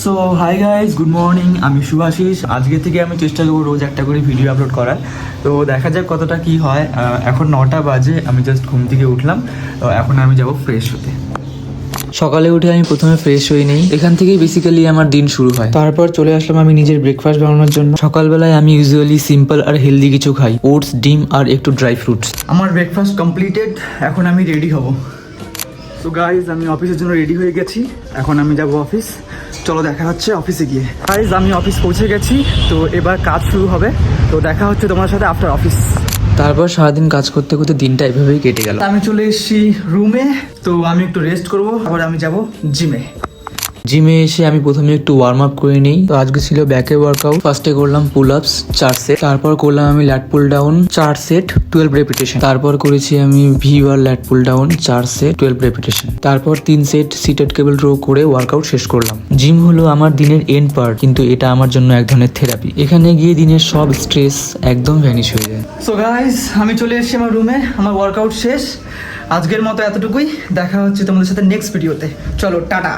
So hi guys, good morning. আমি শুভাশিস। আজকে থেকে আমি চেষ্টা করবো রোজ একটা করে ভিডিও আপলোড করার। তো দেখা যাক কতটা কি হয়। এখন 9টা বাজে, আমি জাস্ট ঘুম থেকে উঠলাম। তো এখন আমি যাব ফ্রেশ হতে। সকালে উঠে আমি প্রথমে ফ্রেশ হয়ে নেই, এখান থেকেই বেসিক্যালি আমার দিন শুরু হয়। তারপর চলে আসলাম আমি নিজের ব্রেকফাস্ট বানানোর জন্য। সকালবেলায় আমি ইউজুয়ালি সিম্পল আর হেলদি কিছু খাই, ওটস, ডিম আর একটু ড্রাই ফ্রুটস। আমার ব্রেকফাস্ট কমপ্লিটেড, এখন আমি রেডি হব। তো গাইজ, আমি অফিসের জন্য রেডি হয়ে গেছি। এখন আমি যাব অফিস। চলো দেখা হচ্ছে অফিসে গিয়ে। গাইজ, আমি অফিস পৌঁছে গেছি। তো এবার কাজ শুরু হবে। তো দেখা হচ্ছে তোমার সাথে আফটার অফিস। তারপর সারাদিন কাজ করতে করতে দিনটা এভাবেই কেটে গেল। আমি চলে এসেছি রুমে। তো আমি একটু রেস্ট করবো, আবার আমি যাব জিমে। জিমে এসে আমি প্রথমে একটু ওয়ার্ম আপ করে নিই। তো আজকে ছিল ব্যাকে ওয়ার্কআউট। ফার্স্টে করলাম পুল আপস 4 সেট, তারপর করলাম আমি ল্যাট পুল ডাউন 4 সেট 12 রেপিটেশন, তারপর করেছি আমি ভি বার ল্যাট পুল ডাউন 4 সেট 12 রেপিটেশন, তারপর 3 সেট সিটেড কেবল রো করে ওয়ার্কআউট শেষ করলাম। জিম হলো আমার দিনের এন্ড পার্ট, কিন্তু এটা আমার জন্য এক ধরনের থেরাপি। এখানে গিয়ে দিনের সব স্ট্রেস একদম ভ্যানিশ হয়ে যায়। সো গাইস, আমি চলে এসেছি আমার রুমে। আমার ওয়ার্কআউট শেষ। আজকের মতো এতটুকুই। দেখা হচ্ছে তোমাদের সাথে নেক্সট ভিডিওতে। চলো টাটা।